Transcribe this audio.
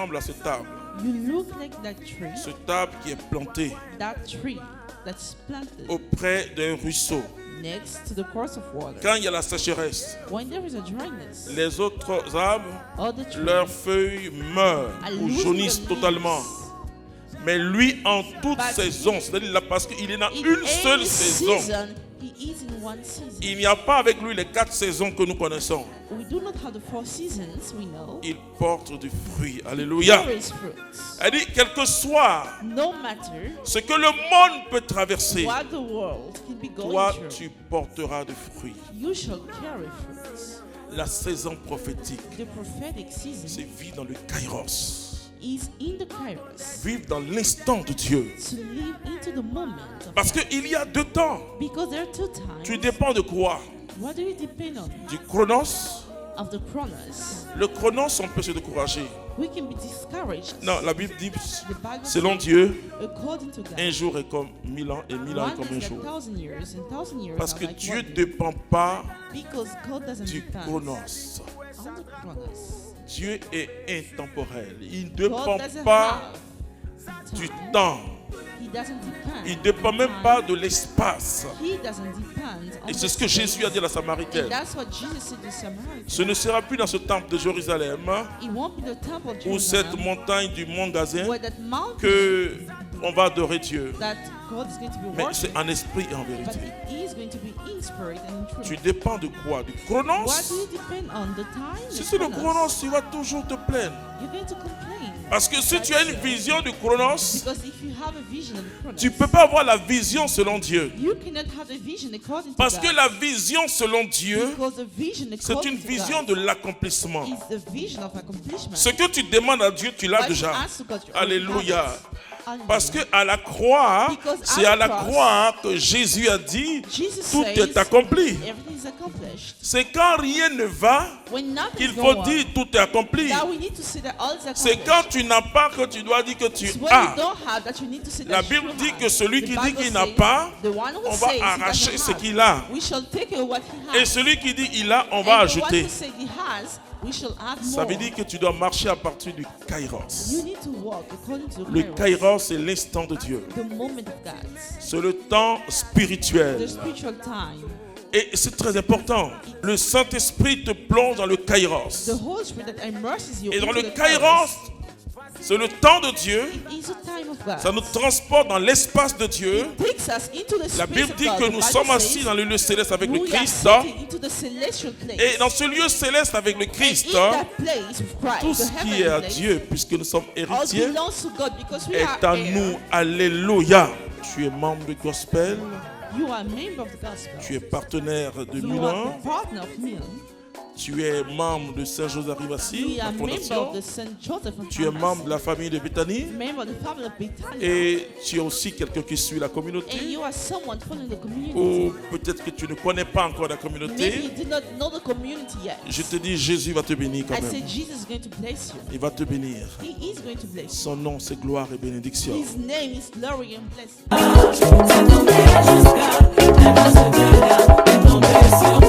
ressemble à cette table. You look like that tree. Cette table qui est plantée That tree that's planted auprès d'un ruisseau. next to the course of water. Quand il y a la sécheresse, When there is a dryness, les autres arbres, other trees leurs feuilles meurent are ou losing jaunissent their totalement. leaves. Mais lui, en toute But saison, c'est-à-dire là, parce qu'il est dans In une seule any saison. season, he is in one season. Il n'y a pas avec lui les 4 saisons que nous connaissons. We do not have the 4 seasons we know. Il porte du fruit. Alléluia. There is fruits. Elle dit, quel que soit No matter ce que le monde peut traverser, what the world can be going toi, through, tu porteras du fruit. you shall carry fruits. La saison prophétique, The prophetic season c'est vivre dans le kairos. is in the kairos. Vivre dans l'instant de Dieu. To live into the moment of Parce God. qu'il y a 2 temps. Because there are 2 times. Tu dépends de quoi? What do you depend on? Du chronos. Of the chronos. Le chronos, on peut se décourager. We can be discouraged. Non, la Bible dit, The Bible selon Dieu, says, according to God, un jour est comme 1000 ans et 1000 ans est one comme un is like jour. 1,000 years and 1,000 years Parce are que like Dieu one ne year. dépend pas Because God doesn't du depend chronos. on the chronos. Dieu est intemporel. Il ne God dépend doesn't pas have du time. temps. He doesn't depend. Il ne dépend on même time. pas de l'espace. He doesn't depend on Et c'est the ce que space. Jésus a dit à la And Samaritaine. that's what Jesus said to Samaritan. Ce ne sera plus dans ce temple de Jérusalem It won't be the temple of ou cette Jerusalem montagne du mont Gazin where that mountain que on va adorer Dieu. that God is going to be Mais worshiped, c'est en esprit et en but vérité. it is going to be in spirit and in Tu truth. dépends de quoi? Du What chronos? do you depend on? The time? Si the c'est le chronos? chronos, tu vas toujours te plaindre. You're going to complain. Parce que si tu as une vision du chronos, Because if you have a vision of the chronos, tu ne peux pas avoir la vision selon Dieu. you cannot have a vision according to Parce God. que la vision selon Dieu, Because the vision c'est according une to vision God de l'accomplissement. is the vision of accomplishment. Ce que tu demandes à Dieu, tu l'as What you déjà. ask to God, you already Alléluia. have it. Hallelujah. Parce que à la croix, Because c'est at à the la cross, croix que Jésus a dit, Jesus tout says, est accompli. everything is accomplished. C'est quand rien ne va When nothing qu'il is faut going dire tout est accompli. that we need to say that all is C'est accomplished. quand tu n'as pas que tu dois dire que tu It's when as. you don't have that you need to say La that Bible you dit have. que celui The qui dit Bible qu'il n'a says, pas, the one who on va says he arracher doesn't ce have, qu'il a. we shall take away what he has. Et celui qui dit il a, on And va the ajouter. one who says he has, we shall add Ça more. veut dire que tu dois marcher à partir du kairos. You need to walk according to Le Kairos, kairos, c'est l'instant de Dieu. the moment of God, C'est le temps the spirituel. spiritual time. Et c'est très important. Le Saint-Esprit te plonge dans le kairos. The Holy Spirit that immerses you Et dans into le the kairos, c'est le temps de Dieu. It is a time of God. Ça nous transporte dans l'espace de Dieu. It takes us into the La space Bible of dit God. que The nous Bible sommes says assis dans le lieu céleste avec le we are Christ. sitting into the celestial place. Et dans ce lieu céleste avec le Christ, In that place of Christ, tout the ce qui est heavenly à place, Dieu, puisque nous sommes all héritiers, belongs to God because we est are à heirs. nous. Alléluia. Tu es membre du gospel. You are a member of the gospel. Tu es partenaire de You Milan. are the partner of Milan. Tu es membre de Saint-Joseph Rivassi, We la are member fondation. of the St. Joseph and Tu es Thomas. membre de la famille de Bethany. Member of the family of Bethania. Et tu es aussi quelqu'un qui suit la And communauté. you are someone following the community. Ou peut-être que tu ne connais pas encore la Maybe you communauté. did not know the community yet. Je te dis, Jésus va te bénir quand I say même. Jesus is going to bless you. Il va te bénir. He is going to bless you. Son nom, c'est gloire et bénédiction. His name is glory and blessing. Jusqu'à, elle va se dégager, tomber sur